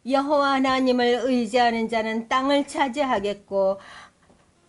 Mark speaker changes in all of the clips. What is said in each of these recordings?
Speaker 1: 여호와 하나님을 의지하는 자는 땅을 차지하겠고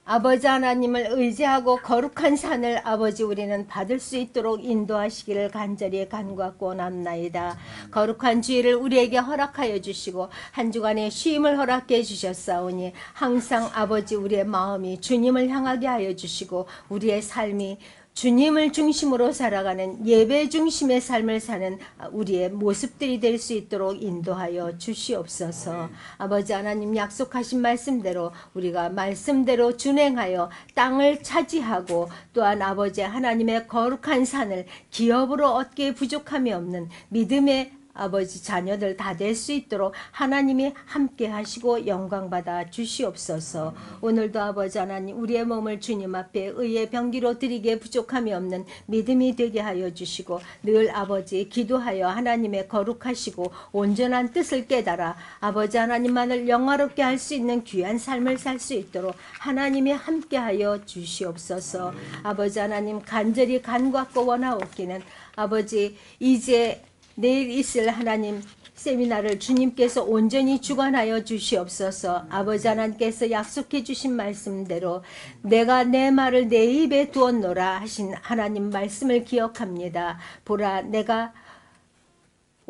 Speaker 1: 아버지 하나님을 의지하고 거룩한 산을 아버지 우리는 받을 수 있도록 인도하시기를 간절히 간구하고 원합나이다. 거룩한 주일을 우리에게 허락하여 주시고 한 주간의 쉼을 허락해 주셨사오니 항상 아버지 우리의 마음이 주님을 향하게 하여 주시고 우리의 삶이 주님을 중심으로 살아가는 예배 중심의 삶을 사는 우리의 모습들이 될 수 있도록 인도하여 주시옵소서. 아버지 하나님 약속하신 말씀대로 우리가 말씀대로 준행하여 땅을 차지하고 또한 아버지 하나님의 거룩한 산을 기업으로 얻기에 부족함이 없는 믿음의 아버지 자녀들 다 될 수 있도록 하나님이 함께 하시고 영광받아 주시옵소서. 오늘도 아버지 하나님 우리의 몸을 주님 앞에 의의 병기로 드리기에 부족함이 없는 믿음이 되게 하여 주시고 늘 아버지 기도하여 하나님의 거룩하시고 온전한 뜻을 깨달아 아버지 하나님만을 영화롭게 할 수 있는 귀한 삶을 살 수 있도록 하나님이 함께 하여 주시옵소서. 아버지 하나님 간절히 간구하고 원하옵기는 아버지 이제 내일 있을 하나님 세미나를 주님께서 온전히 주관하여 주시옵소서. 아버지 하나님께서 약속해 주신 말씀대로 내가 내 말을 내 입에 두었노라 하신 하나님 말씀을 기억합니다. 보라 내가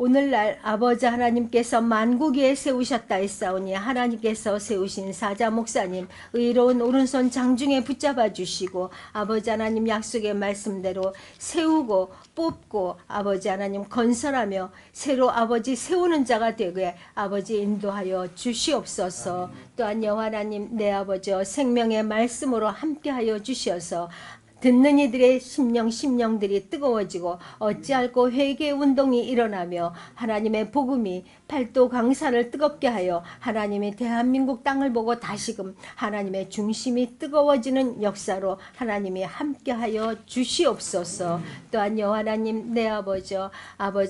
Speaker 1: 오늘날 아버지 하나님께서 만국에 세우셨다 했사오니 하나님께서 세우신 사자 목사님 의로운 오른손 장중에 붙잡아 주시고 아버지 하나님 약속의 말씀대로 세우고 뽑고 아버지 하나님 건설하며 새로 아버지 세우는 자가 되게 아버지 인도하여 주시옵소서. 또한 여호와 하나님 내 아버지 생명의 말씀으로 함께하여 주셔서 듣는 이들의 심령들이 뜨거워지고 어찌할꼬 회개 운동이 일어나며 하나님의 복음이 팔도 강산을 뜨겁게 하여 하나님이 대한민국 땅을 보고 다시금 하나님의 중심이 뜨거워지는 역사로 하나님이 함께하여 주시옵소서. 또한 여호와 하나님 내 아버지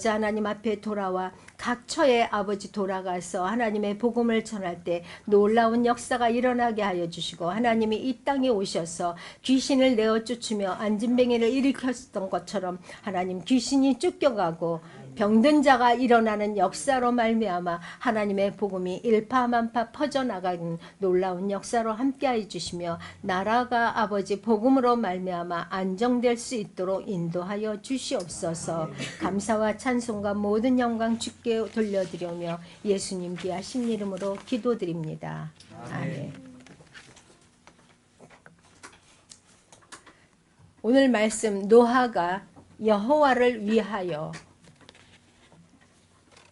Speaker 1: 하나님 앞에 돌아와 각 처에 아버지 돌아가서 하나님의 복음을 전할 때 놀라운 역사가 일어나게 하여 주시고 하나님이 이 땅에 오셔서 귀신을 내어 쫓으며 안진뱅이를 일으켰던 것처럼 하나님 귀신이 쫓겨가고 병든 자가 일어나는 역사로 말미암아 하나님의 복음이 일파만파 퍼져나가는 놀라운 역사로 함께해 주시며 나라가 아버지 복음으로 말미암아 안정될 수 있도록 인도하여 주시옵소서. 감사와 찬송과 모든 영광 주께 돌려드리며 예수님 귀하신 이름으로 기도드립니다. 아멘. 오늘 말씀 노아가 여호와를 위하여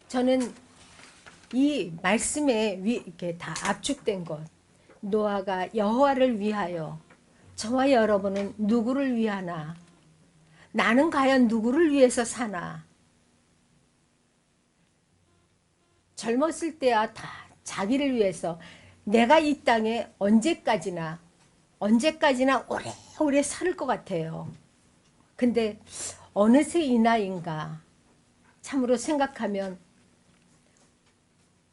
Speaker 1: 저는 이 말씀에 이렇게 다 압축된 것 노아가 여호와를 위하여 저와 여러분은 누구를 위하나 나는 과연 누구를 위해서 사나 젊었을 때야 다 자기를 위해서 내가 이 땅에 언제까지나 오래오래 살 것 같아요. 근데 어느새 이 나이인가 참으로 생각하면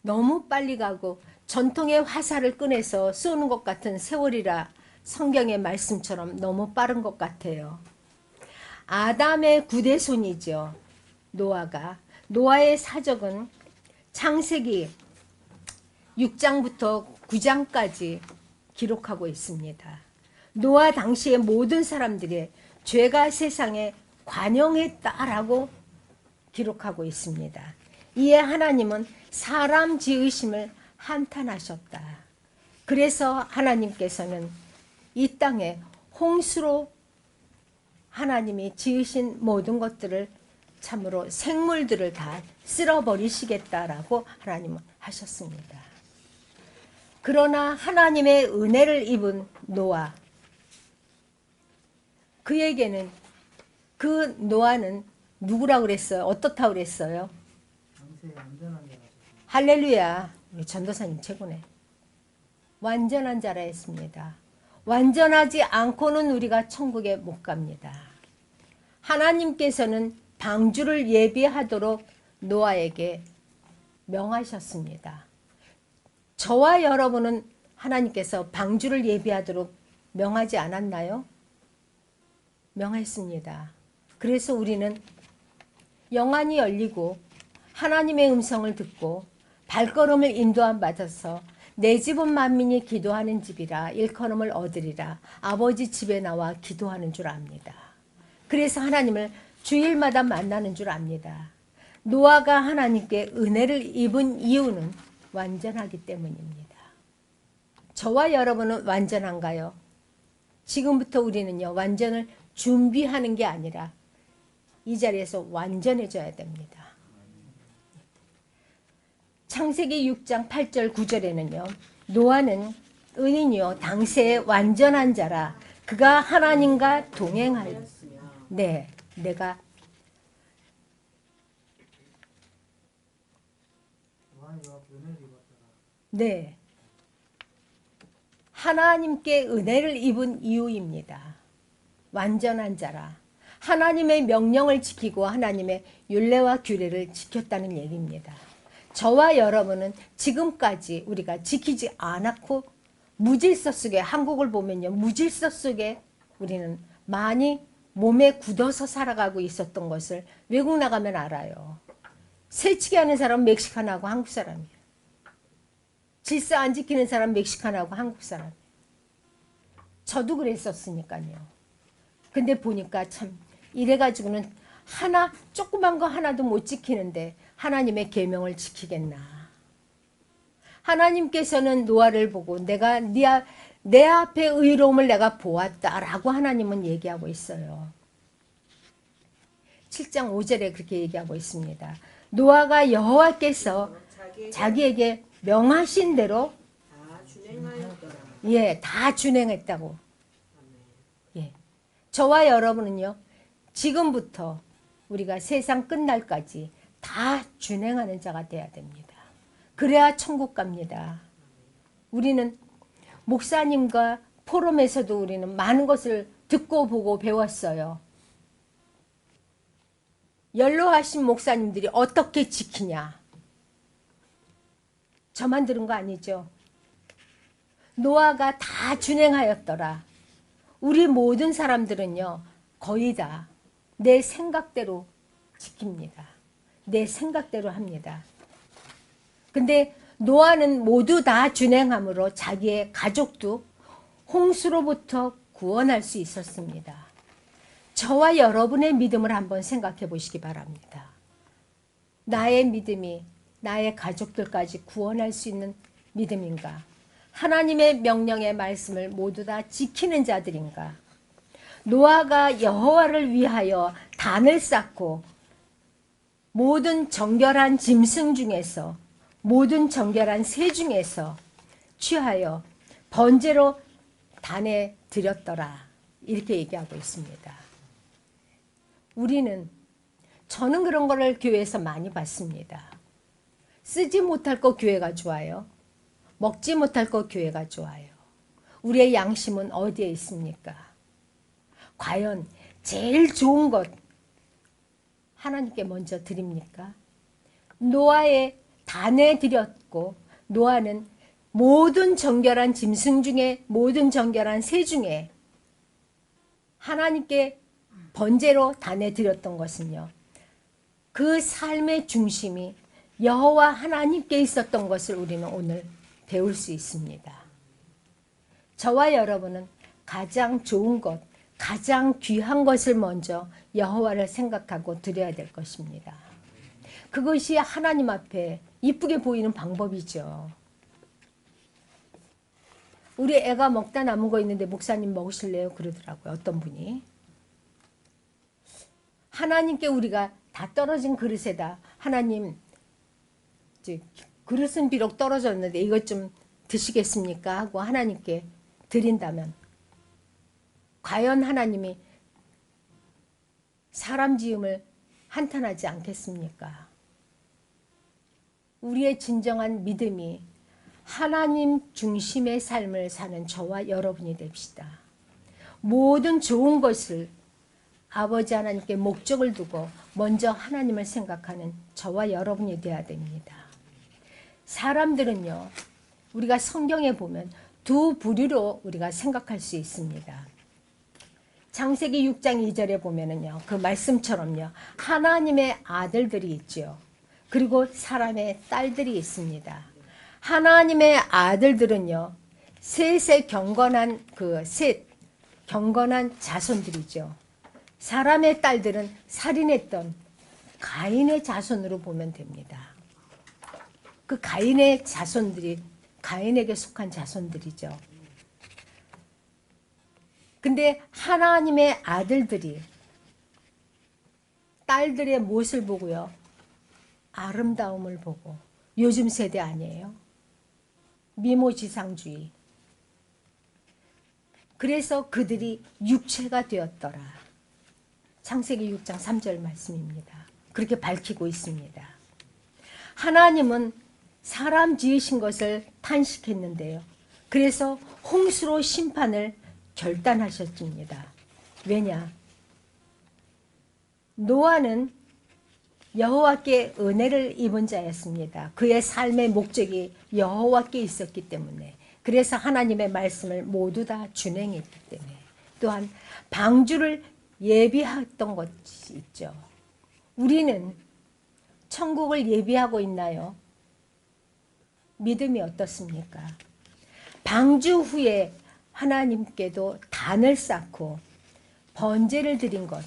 Speaker 1: 너무 빨리 가고 전통의 화살을 꺼내서 쏘는 것 같은 세월이라 성경의 말씀처럼 너무 빠른 것 같아요. 아담의 구대손이죠. 노아의 사적은 창세기 6장부터 9장까지 기록하고 있습니다. 노아 당시의 모든 사람들의 죄가 세상에 관영했다라고 기록하고 있습니다. 이에 하나님은 사람 지으심을 한탄하셨다. 그래서 하나님께서는 이 땅에 홍수로 하나님이 지으신 모든 것들을 참으로 생물들을 다 쓸어버리시겠다라고 하나님은 하셨습니다. 그러나 하나님의 은혜를 입은 노아, 그에게는 그 노아는 누구라고 그랬어요? 어떻다고 그랬어요? 할렐루야. 우리 전도사님 최고네. 완전한 자라 했습니다. 완전하지 않고는 우리가 천국에 못 갑니다. 하나님께서는 방주를 예비하도록 노아에게 명하셨습니다. 저와 여러분은 하나님께서 방주를 예비하도록 명하지 않았나요? 명했습니다. 그래서 우리는 영안이 열리고 하나님의 음성을 듣고 발걸음을 인도함 받아서 내 집은 만민이 기도하는 집이라 일컬음을 얻으리라 아버지 집에 나와 기도하는 줄 압니다. 그래서 하나님을 주일마다 만나는 줄 압니다. 노아가 하나님께 은혜를 입은 이유는 완전하기 때문입니다. 저와 여러분은 완전한가요? 지금부터 우리는요, 완전을 준비하는 게 아니라 이 자리에서 완전해져야 됩니다. 창세기 6장 8절 9절에는요. 노아는 의인이요 당세의 완전한 자라 그가 하나님과 동행하여 네, 내가 네, 하나님께 은혜를 입은 이유입니다. 완전한 자라 하나님의 명령을 지키고 하나님의 율례와 규례를 지켰다는 얘기입니다. 저와 여러분은 지금까지 우리가 지키지 않았고 무질서 속에 한국을 보면요. 무질서 속에 우리는 많이 몸에 굳어서 살아가고 있었던 것을 외국 나가면 알아요. 새치기 하는 사람은 멕시칸하고 한국 사람이에요. 질서 안 지키는 사람 멕시칸하고 한국 사람이에요. 저도 그랬었으니까요. 근데 보니까 참 이래가지고는 하나 조그만 거 하나도 못 지키는데 하나님의 계명을 지키겠나. 하나님께서는 노아를 보고 내가 내 앞에 의로움을 내가 보았다라고 하나님은 얘기하고 있어요. 7장 5절에 그렇게 얘기하고 있습니다. 노아가 여호와께서 자기에게 명하신 대로 다 준행했다고. 예. 저와 여러분은요. 지금부터 우리가 세상 끝날까지 다 준행하는 자가 돼야 됩니다. 그래야 천국 갑니다. 우리는 목사님과 포럼에서도 우리는 많은 것을 듣고 보고 배웠어요. 연로하신 목사님들이 어떻게 지키냐. 저만 들은 거 아니죠. 노아가 다 준행하였더라. 우리 모든 사람들은요. 거의 다 내 생각대로 지킵니다. 내 생각대로 합니다. 근데 노아는 모두 다 준행함으로 자기의 가족도 홍수로부터 구원할 수 있었습니다. 저와 여러분의 믿음을 한번 생각해 보시기 바랍니다. 나의 믿음이 나의 가족들까지 구원할 수 있는 믿음인가? 하나님의 명령의 말씀을 모두 다 지키는 자들인가? 노아가 여호와를 위하여 단을 쌓고 모든 정결한 짐승 중에서 모든 정결한 새 중에서 취하여 번제로 단에 드렸더라. 이렇게 얘기하고 있습니다. 저는 그런 거를 교회에서 많이 봤습니다. 쓰지 못할 거 교회가 좋아요. 먹지 못할 거 교회가 좋아요. 우리의 양심은 어디에 있습니까? 과연 제일 좋은 것 하나님께 먼저 드립니까? 노아의 단에 드렸고 노아는 모든 정결한 짐승 중에 모든 정결한 새 중에 하나님께 번제로 단에 드렸던 것은요. 그 삶의 중심이 여호와 하나님께 있었던 것을 우리는 오늘 배울 수 있습니다. 저와 여러분은 가장 좋은 것, 가장 귀한 것을 먼저 여호와를 생각하고 드려야 될 것입니다. 그것이 하나님 앞에 이쁘게 보이는 방법이죠. 우리 애가 먹다 남은 거 있는데 목사님 먹으실래요? 그러더라고요. 어떤 분이. 하나님께 우리가 다 떨어진 그릇에다 하나님 그릇은 비록 떨어졌는데 이것 좀 드시겠습니까? 하고 하나님께 드린다면 과연 하나님이 사람 지음을 한탄하지 않겠습니까? 우리의 진정한 믿음이 하나님 중심의 삶을 사는 저와 여러분이 됩시다. 모든 좋은 것을 아버지 하나님께 목적을 두고 먼저 하나님을 생각하는 저와 여러분이 되어야 됩니다. 사람들은요. 우리가 성경에 보면 두 부류로 우리가 생각할 수 있습니다. 창세기 6장 2절에 보면은요. 그 말씀처럼요. 하나님의 아들들이 있죠. 그리고 사람의 딸들이 있습니다. 하나님의 아들들은요, 셋의 경건한 자손들이죠. 사람의 딸들은 살인했던 가인의 자손으로 보면 됩니다. 그 가인의 자손들이 가인에게 속한 자손들이죠. 근데 하나님의 아들들이 딸들의 무엇을 보고요? 아름다움을 보고. 요즘 세대 아니에요? 미모지상주의. 그래서 그들이 육체가 되었더라. 창세기 6장 3절 말씀입니다. 그렇게 밝히고 있습니다. 하나님은 사람 지으신 것을 탄식했는데요. 그래서 홍수로 심판을 결단하셨습니다. 왜냐? 노아는 여호와께 은혜를 입은 자였습니다. 그의 삶의 목적이 여호와께 있었기 때문에. 그래서 하나님의 말씀을 모두 다 준행했기 때문에. 또한 방주를 예비했던 것이 있죠. 우리는 천국을 예비하고 있나요? 믿음이 어떻습니까? 방주 후에 하나님께도 단을 쌓고 번제를 드린 것.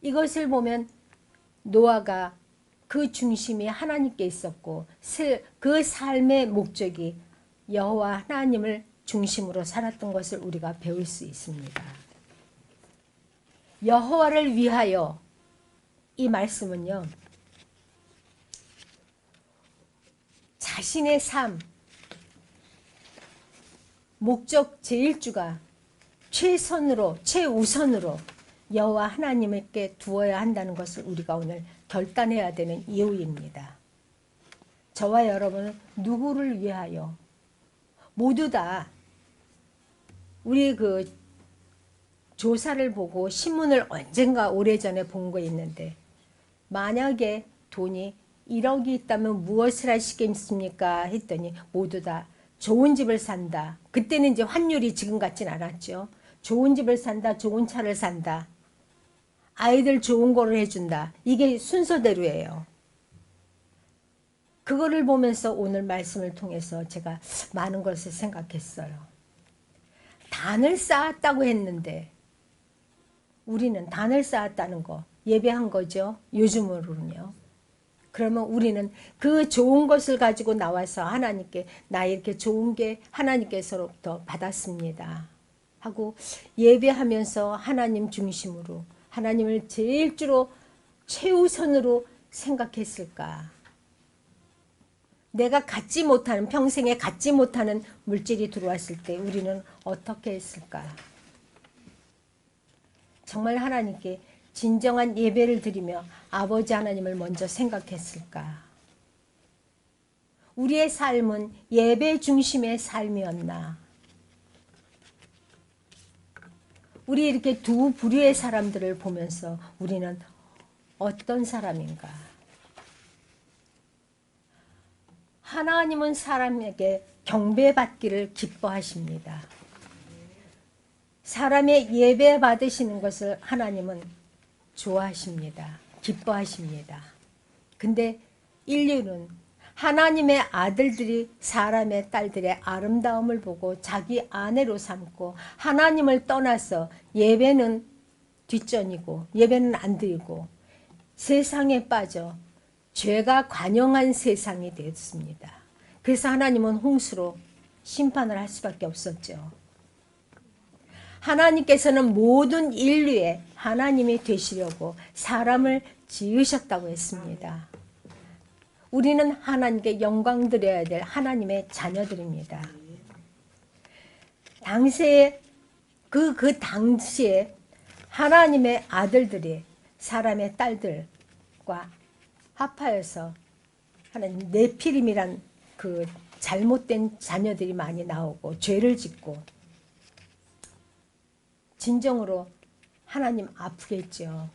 Speaker 1: 이것을 보면 노아가 그 중심이 하나님께 있었고 그 삶의 목적이 여호와 하나님을 중심으로 살았던 것을 우리가 배울 수 있습니다. 여호와를 위하여 이 말씀은요. 자신의 삶, 목적 제1주가 최우선으로 여호와 하나님께 두어야 한다는 것을 우리가 오늘 결단해야 되는 이유입니다. 저와 여러분은 누구를 위하여 모두 다 우리 그 조사를 보고 신문을 언젠가 오래전에 본 거 있는데 만약에 돈이 1억이 있다면 무엇을 하시겠습니까? 했더니 모두 다 좋은 집을 산다. 그때는 이제 환율이 지금 같진 않았죠. 좋은 집을 산다. 좋은 차를 산다. 아이들 좋은 거를 해준다. 이게 순서대로예요. 그거를 보면서 오늘 말씀을 통해서 제가 많은 것을 생각했어요. 단을 쌓았다고 했는데 우리는 단을 쌓았다는 거 예배한 거죠. 요즘으로는요. 그러면 우리는 그 좋은 것을 가지고 나와서 하나님께 나 이렇게 좋은 게 하나님께서로부터 받았습니다 하고 예배하면서 하나님 중심으로 하나님을 제일주로 최우선으로 생각했을까? 내가 평생에 갖지 못하는 물질이 들어왔을 때 우리는 어떻게 했을까? 정말 하나님께 진정한 예배를 드리며 아버지 하나님을 먼저 생각했을까? 우리의 삶은 예배 중심의 삶이었나? 우리 이렇게 두 부류의 사람들을 보면서 우리는 어떤 사람인가? 하나님은 사람에게 경배받기를 기뻐하십니다. 사람의 예배 받으시는 것을 하나님은 좋아하십니다. 기뻐하십니다. 근데 인류는 하나님의 아들들이 사람의 딸들의 아름다움을 보고 자기 아내로 삼고 하나님을 떠나서 예배는 뒷전이고 예배는 안 드리고 세상에 빠져 죄가 관영한 세상이 되었습니다. 그래서 하나님은 홍수로 심판을 할 수밖에 없었죠. 하나님께서는 모든 인류에 하나님이 되시려고 사람을 지으셨다고 했습니다. 우리는 하나님께 영광 드려야 될 하나님의 자녀들입니다. 그 당시에 하나님의 아들들이 사람의 딸들과 합하여서 하나님 네피림이란 그 잘못된 자녀들이 많이 나오고 죄를 짓고 진정으로 하나님 아프겠죠.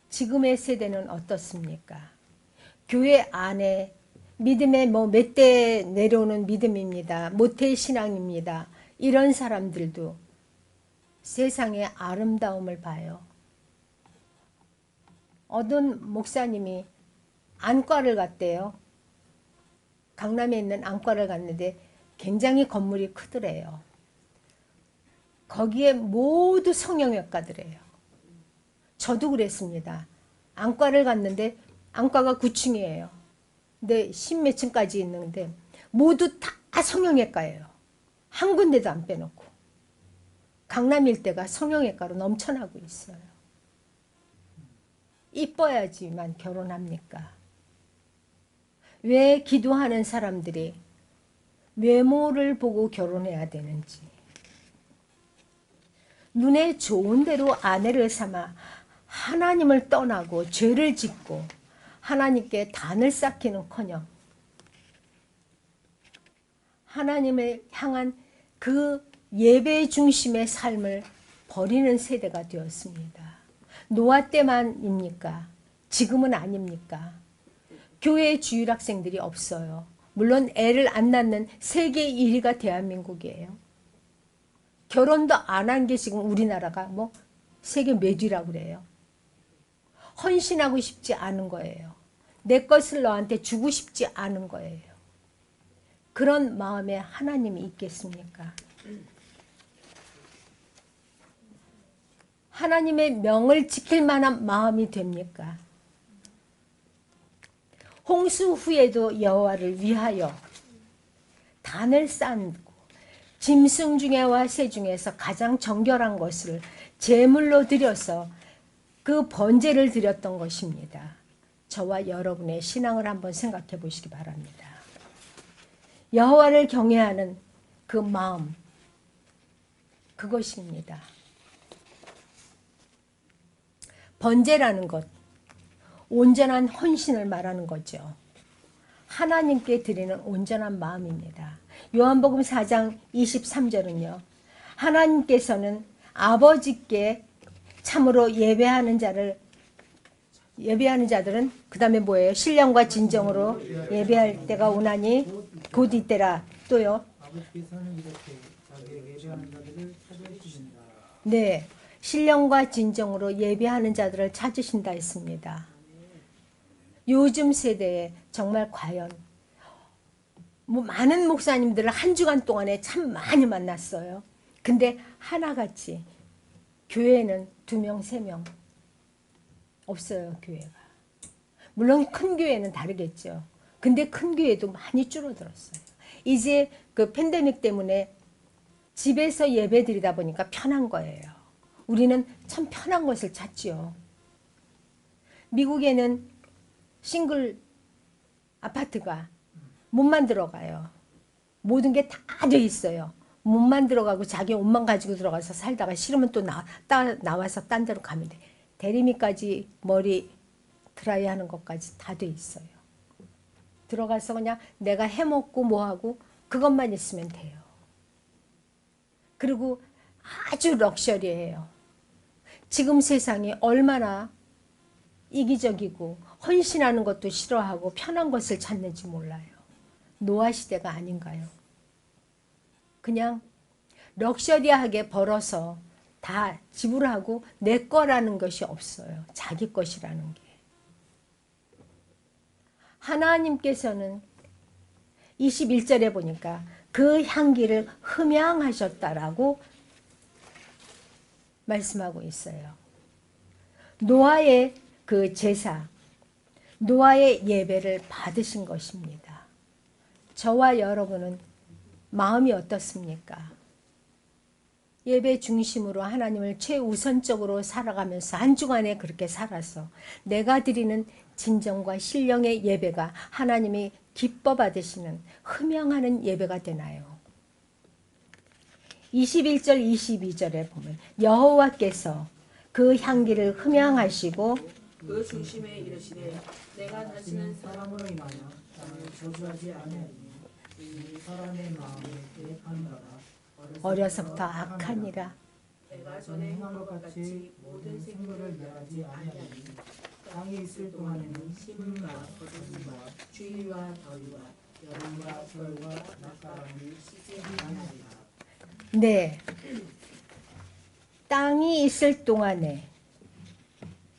Speaker 1: 지금의 세대는 어떻습니까? 교회 안에 믿음의 몇 대 내려오는 믿음입니다. 모태 신앙입니다. 이런 사람들도 세상의 아름다움을 봐요. 어떤 목사님이 안과를 갔대요. 강남에 있는 안과를 갔는데 굉장히 건물이 크더래요. 거기에 모두 성형외과더래요. 저도 그랬습니다. 안과를 갔는데 안과가 9층이에요. 근데 10몇 층까지 있는데 모두 다 성형외과예요. 한 군데도 안 빼놓고. 강남 일대가 성형외과로 넘쳐나고 있어요. 이뻐야지만 결혼합니까? 왜 기도하는 사람들이 외모를 보고 결혼해야 되는지. 눈에 좋은 대로 아내를 삼아 하나님을 떠나고 죄를 짓고 하나님께 단을 쌓기는커녕 하나님을 향한 그 예배 중심의 삶을 버리는 세대가 되었습니다. 노아 때만입니까? 지금은 아닙니까? 교회 주일학생들이 없어요. 물론 애를 안 낳는 세계 1위가 대한민국이에요. 결혼도 안 한 게 지금 우리나라가 뭐 세계 몇 위라고 그래요. 헌신하고 싶지 않은 거예요. 내 것을 너한테 주고 싶지 않은 거예요. 그런 마음에 하나님이 있겠습니까? 하나님의 명을 지킬 만한 마음이 됩니까? 홍수 후에도 여호와를 위하여 단을 쌓고 짐승 중에와 새 중에서 가장 정결한 것을 제물로 드려서 그 번제를 드렸던 것입니다. 저와 여러분의 신앙을 한번 생각해 보시기 바랍니다. 여호와를 경외하는 그 마음, 그것입니다. 번제라는 것, 온전한 헌신을 말하는 거죠. 하나님께 드리는 온전한 마음입니다. 요한복음 4장 23절은요. 하나님께서는 아버지께 참으로 예배하는 자들은 그 다음에 뭐예요? 신령과 진정으로 예배할 때가 오나니 곧 이때라. 또요.
Speaker 2: 아버지께서는 이렇게 자기의 예배하는 자들을 찾으신다.
Speaker 1: 네, 신령과 진정으로 예배하는 자들을 찾으신다 했습니다. 요즘 세대에 정말 과연 많은 목사님들을 한 주간 동안에 참 많이 만났어요. 근데 하나같이 교회는 2명, 3명 없어요. 교회가. 물론 큰 교회는 다르겠죠. 근데 큰 교회도 많이 줄어들었어요. 이제 그 팬데믹 때문에 집에서 예배 드리다 보니까 편한 거예요. 우리는 참 편한 것을 찾지요. 미국에는 싱글 아파트가 못 만들어가요. 모든 게 다 돼 있어요. 못 만들어가고 자기 옷만 가지고 들어가서 살다가 싫으면 또 나와서 딴 데로 가면 돼. 대리미까지 머리 드라이 하는 것까지 다 돼 있어요. 들어가서 그냥 내가 해먹고 뭐하고 그것만 있으면 돼요. 그리고 아주 럭셔리해요. 지금 세상이 얼마나 이기적이고 헌신하는 것도 싫어하고 편한 것을 찾는지 몰라요. 노아 시대가 아닌가요? 그냥 럭셔리하게 벌어서 다 지불하고 내 거라는 것이 없어요. 자기 것이라는 게. 하나님께서는 21절에 보니까 그 향기를 흠양하셨다라고 말씀하고 있어요. 노아의 그 제사, 노아의 예배를 받으신 것입니다. 저와 여러분은 마음이 어떻습니까? 예배 중심으로 하나님을 최우선적으로 살아가면서 한 주간에 그렇게 살아서 내가 드리는 진정과 신령의 예배가 하나님이 기뻐 받으시는 흠양하는 예배가 되나요? 21절 22절에 보면 여호와께서 그 향기를 흠양하시고
Speaker 3: 그 중심에 이르시되 내가 다시는
Speaker 2: 사람으로 인하여 땅을 저주하지 아니하리니 이 사람의 마음에 계획하는 바가
Speaker 1: 어려서부터 악하니라.
Speaker 3: 내가 전에
Speaker 2: 행한 것 같이 모든 생물을 멸하지 아니하리니 땅에 있을 동안에는 힘과 거듭과 주의와 더위와 여름과 겨울과 낮바람이 쉬지 아니하리라.
Speaker 1: 네, 땅이 있을 동안에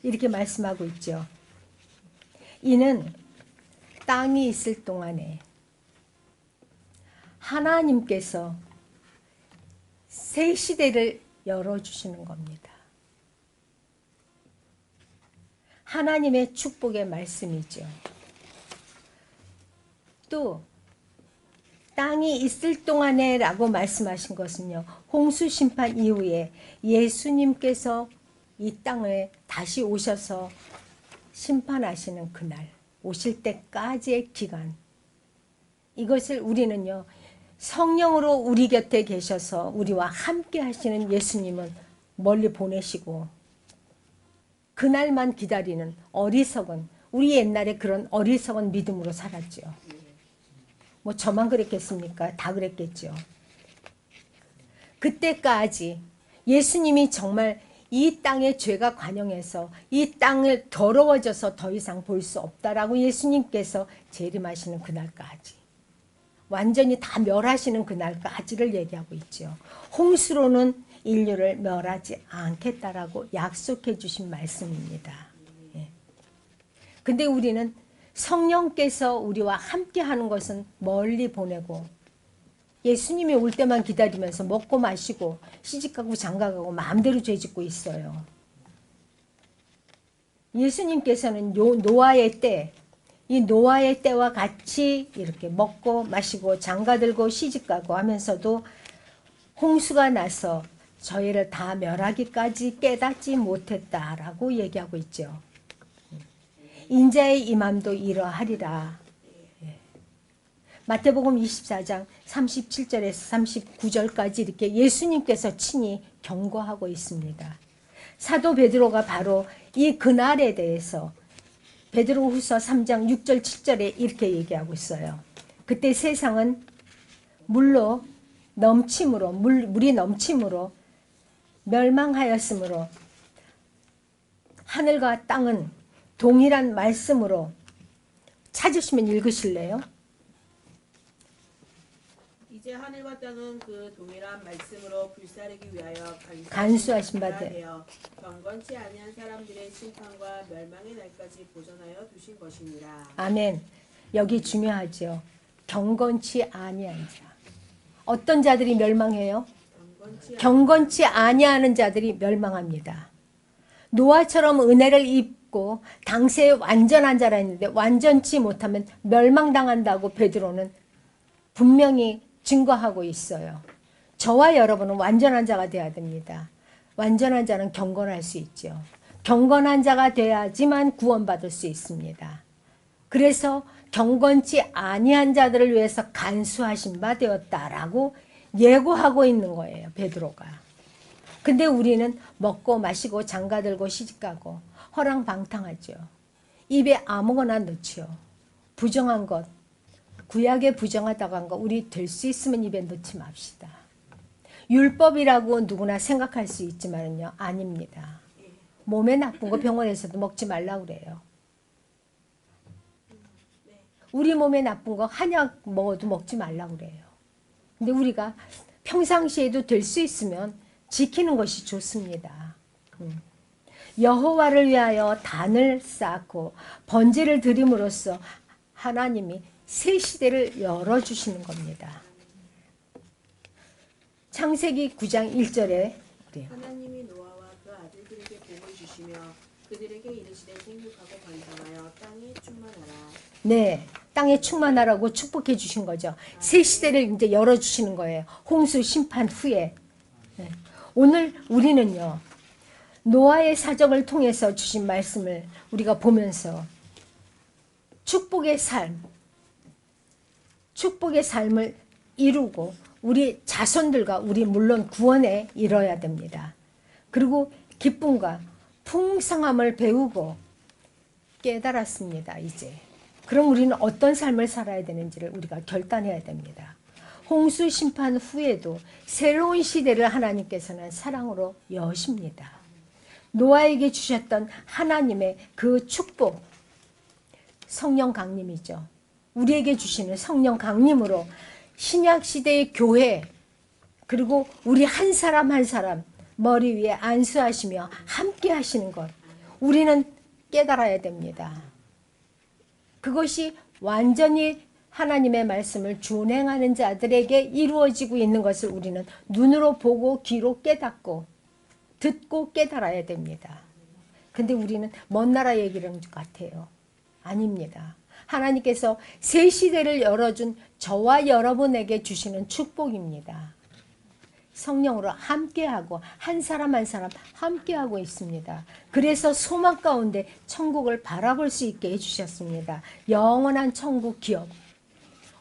Speaker 1: 이렇게 말씀하고 있죠. 이는 땅이 있을 동안에 하나님께서 새 시대를 열어주시는 겁니다. 하나님의 축복의 말씀이죠. 또 땅이 있을 동안에 라고 말씀하신 것은요, 홍수 심판 이후에 예수님께서 이 땅에 다시 오셔서 심판하시는 그날, 오실 때까지의 기간, 이것을 우리는요, 성령으로 우리 곁에 계셔서 우리와 함께 하시는 예수님은 멀리 보내시고 그날만 기다리는 어리석은, 우리 옛날에 그런 어리석은 믿음으로 살았죠. 뭐 저만 그랬겠습니까? 다 그랬겠죠. 그때까지 예수님이 정말 이 땅의 죄가 관영해서 이 땅을 더러워져서 더 이상 볼 수 없다라고 예수님께서 재림하시는 그날까지, 완전히 다 멸하시는 그날까지를 얘기하고 있죠. 홍수로는 인류를 멸하지 않겠다라고 약속해 주신 말씀입니다. 예. 근데 우리는 성령께서 우리와 함께 하는 것은 멀리 보내고 예수님이 올 때만 기다리면서 먹고 마시고 시집가고 장가가고 마음대로 죄짓고 있어요. 예수님께서는 노아의 때, 이 노아의 때와 같이 이렇게 먹고 마시고 장가들고 시집가고 하면서도 홍수가 나서 저희를 다 멸하기까지 깨닫지 못했다라고 얘기하고 있죠. 인자의 임함도 이러하리라. 마태복음 24장 37절에서 39절까지 이렇게 예수님께서 친히 경고하고 있습니다. 사도 베드로가 바로 이 그날에 대해서 베드로후서 3장 6절 7절에 이렇게 얘기하고 있어요. 그때 세상은 물로 넘침으로, 물이 넘침으로 멸망하였으므로 하늘과 땅은 동일한 말씀으로, 찾으시면 읽으실래요?
Speaker 3: 이제 하늘과 땅은 그 동일한 말씀으로 불사르기 위하여
Speaker 1: 간수하신 바
Speaker 3: 되어 경건치 아니한 사람들의 심판과 멸망의 날까지 보존하여 두신 것이니라.
Speaker 1: 아멘. 여기 중요하죠. 경건치 아니한 자. 어떤 자들이 멸망해요? 경건치 아니하는 자들이 멸망합니다. 노아처럼 은혜를 입고 당시에 완전한 자라 했는데 완전치 못하면 멸망당한다고 베드로는 분명히 증거하고 있어요. 저와 여러분은 완전한 자가 돼야 됩니다. 완전한 자는 경건할 수 있죠. 경건한 자가 돼야지만 구원받을 수 있습니다. 그래서 경건치 아니한 자들을 위해서 간수하신 바 되었다라고 예고하고 있는 거예요, 베드로가. 근데 우리는 먹고 마시고 장가들고 시집가고 허랑방탕하죠. 입에 아무거나 넣죠. 부정한 것, 구약에 부정하다고 한 거 우리 될 수 있으면 입에 넣지 맙시다. 율법이라고 누구나 생각할 수 있지만요, 아닙니다. 몸에 나쁜 거 병원에서도 먹지 말라고 그래요. 우리 몸에 나쁜 거 한약 먹어도 먹지 말라고 그래요. 근데 우리가 평상시에도 될 수 있으면 지키는 것이 좋습니다. 여호와를 위하여 단을 쌓고 번제를 드림으로써 하나님이 새 시대를 열어주시는 겁니다. 창세기 9장 1절에
Speaker 3: 하나님이 노아와 그 아들들에게 복을 주시며 그들에게 이르시되 생육하고 번성하여 땅에 충만하라.
Speaker 1: 네, 땅에 충만하라고 축복해 주신 거죠. 새 시대를 이제 열어주시는 거예요. 홍수 심판 후에. 네. 오늘 우리는요, 노아의 사적을 통해서 주신 말씀을 우리가 보면서 축복의 삶을 이루고 우리 자손들과 우리 물론 구원에 이뤄야 됩니다. 그리고 기쁨과 풍성함을 배우고 깨달았습니다, 이제. 그럼 우리는 어떤 삶을 살아야 되는지를 우리가 결단해야 됩니다. 홍수 심판 후에도 새로운 시대를 하나님께서는 사랑으로 여십니다. 노아에게 주셨던 하나님의 그 축복, 성령 강림이죠. 우리에게 주시는 성령 강림으로 신약 시대의 교회, 그리고 우리 한 사람 한 사람 머리 위에 안수하시며 함께 하시는 것, 우리는 깨달아야 됩니다. 그것이 완전히 하나님의 말씀을 준행하는 자들에게 이루어지고 있는 것을 우리는 눈으로 보고 귀로 깨닫고 듣고 깨달아야 됩니다. 근데 우리는 먼 나라 얘기를 같아요. 아닙니다. 하나님께서 새 시대를 열어준 저와 여러분에게 주시는 축복입니다. 성령으로 함께하고 한 사람 한 사람 함께하고 있습니다. 그래서 소망 가운데 천국을 바라볼 수 있게 해주셨습니다. 영원한 천국 기업.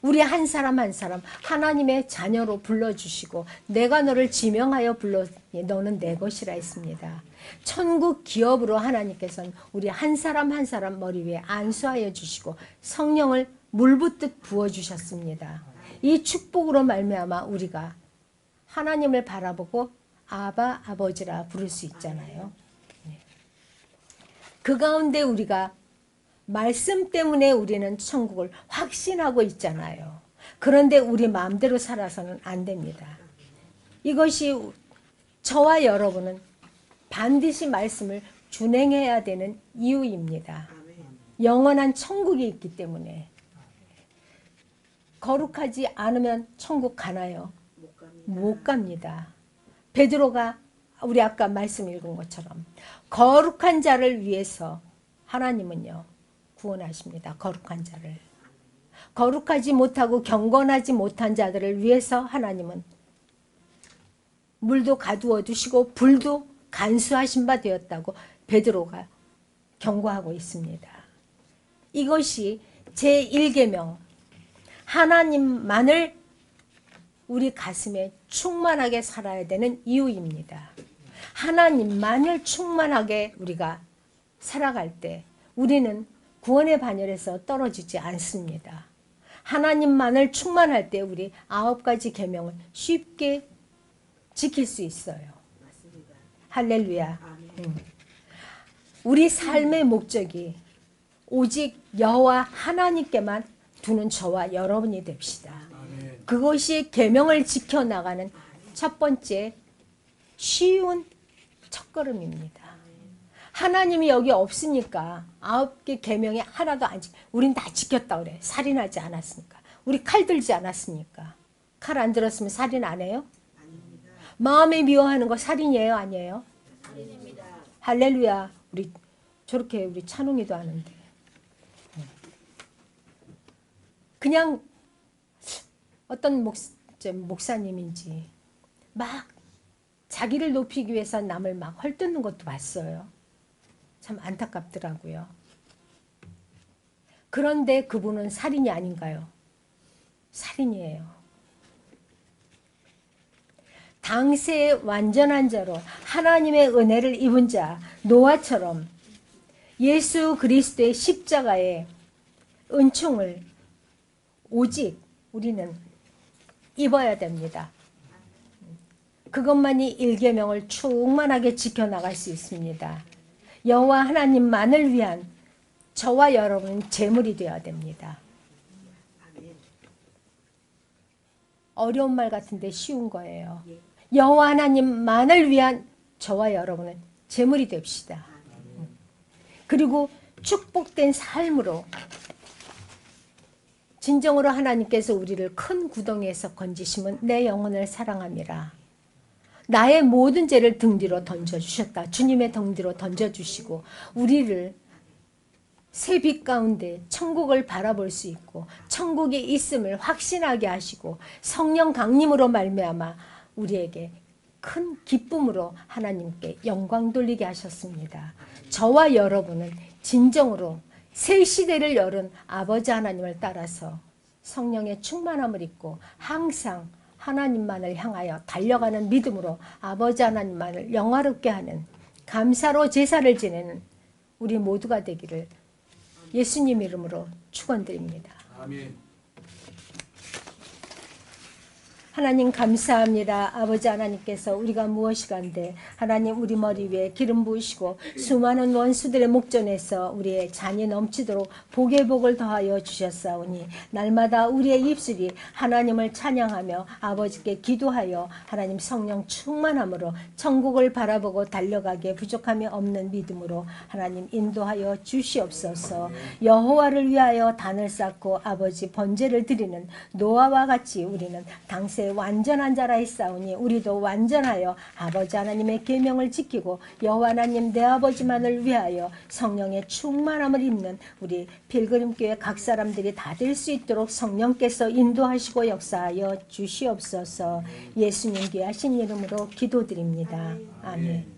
Speaker 1: 우리 한 사람 한 사람 하나님의 자녀로 불러주시고 내가 너를 지명하여 불러 너는 내 것이라 했습니다. 천국 기업으로 하나님께서는 우리 한 사람 한 사람 머리 위에 안수하여 주시고 성령을 물붓듯 부어주셨습니다. 이 축복으로 말미암아 우리가 하나님을 바라보고 아바 아버지라 부를 수 있잖아요. 그 가운데 우리가 말씀 때문에 우리는 천국을 확신하고 있잖아요. 그런데 우리 마음대로 살아서는 안 됩니다. 이것이 저와 여러분은 반드시 말씀을 준행해야 되는 이유입니다. 영원한 천국이 있기 때문에. 거룩하지 않으면 천국 가나요? 못 갑니다. 베드로가 우리 아까 말씀 읽은 것처럼 거룩한 자를 위해서 하나님은요 구원하십니다. 거룩한 자를. 거룩하지 못하고 경건하지 못한 자들을 위해서 하나님은 물도 가두어 두시고 불도 간수하신 바 되었다고 베드로가 경고하고 있습니다. 이것이 제1계명 하나님만을 우리 가슴에 충만하게 살아야 되는 이유입니다. 하나님만을 충만하게 우리가 살아갈 때 우리는 구원의 반열에서 떨어지지 않습니다. 하나님만을 충만할 때 우리 9가지 계명을 쉽게 지킬 수 있어요.
Speaker 3: 맞습니다.
Speaker 1: 할렐루야.
Speaker 3: 아멘.
Speaker 1: 우리 삶의 목적이 오직 여호와 하나님께만 두는 저와 여러분이 됩시다. 그것이 계명을 지켜나가는 첫 번째 쉬운 첫걸음입니다. 하나님이 여기 없으니까 9개 계명이 하나도 안 지켜. 우린 다 지켰다 그래. 살인하지 않았으니까. 우리 칼 들지 않았으니까. 칼 안 들었으면 살인 안 해요?
Speaker 3: 아닙니다.
Speaker 1: 마음에 미워하는 거 살인이에요? 아니에요?
Speaker 3: 살인입니다.
Speaker 1: 할렐루야. 우리 저렇게 우리 찬웅이도 하는데. 그냥 어떤 목사님인지 막 자기를 높이기 위해서 남을 막 헐뜯는 것도 봤어요. 참 안타깝더라고요. 그런데 그분은 살인이 아닌가요? 살인이에요. 당세의 완전한 자로 하나님의 은혜를 입은 자 노아처럼 예수 그리스도의 십자가의 은총을 오직 우리는 입어야 됩니다. 그것만이 1계명을 충만하게 지켜나갈 수 있습니다. 여호와 하나님만을 위한 저와 여러분은 제물이 되어야 됩니다.
Speaker 3: 아멘.
Speaker 1: 어려운 말 같은데 쉬운 거예요. 여호와 하나님만을 위한 저와 여러분은 제물이 됩시다. 그리고 축복된 삶으로 진정으로 하나님께서 우리를 큰 구덩이에서 건지시면 내 영혼을 사랑함이라. 나의 모든 죄를 등 뒤로 던져주셨다. 주님의 등 뒤로 던져주시고 우리를 새 빛 가운데 천국을 바라볼 수 있고 천국이 있음을 확신하게 하시고 성령 강림으로 말미암아 우리에게 큰 기쁨으로 하나님께 영광 돌리게 하셨습니다. 저와 여러분은 진정으로 새 시대를 열은 아버지 하나님을 따라서 성령의 충만함을 입고 항상 하나님만을 향하여 달려가는 믿음으로 아버지 하나님만을 영화롭게 하는 감사로 제사를 지내는 우리 모두가 되기를 예수님 이름으로 축원드립니다.
Speaker 4: 아멘.
Speaker 1: 하나님 감사합니다. 아버지 하나님께서 우리가 무엇이간데 하나님 우리 머리 위에 기름 부으시고 수많은 원수들의 목전에서 우리의 잔이 넘치도록 복의 복을 더하여 주셨사오니 날마다 우리의 입술이 하나님을 찬양하며 아버지께 기도하여 하나님 성령 충만함으로 천국을 바라보고 달려가게 부족함이 없는 믿음으로 하나님 인도하여 주시옵소서. 여호와를 위하여 단을 쌓고 아버지 번제를 드리는 노아와 같이 우리는 당세 완전한 자라 했사오니 우리도 완전하여 아버지 하나님의 계명을 지키고 여호와 하나님 내 아버지만을 위하여 성령의 충만함을 입는 우리 필그림교회 각 사람들이 다 될 수 있도록 성령께서 인도하시고 역사하여 주시옵소서. 예수님 귀하신 이름으로 기도드립니다. 아멘.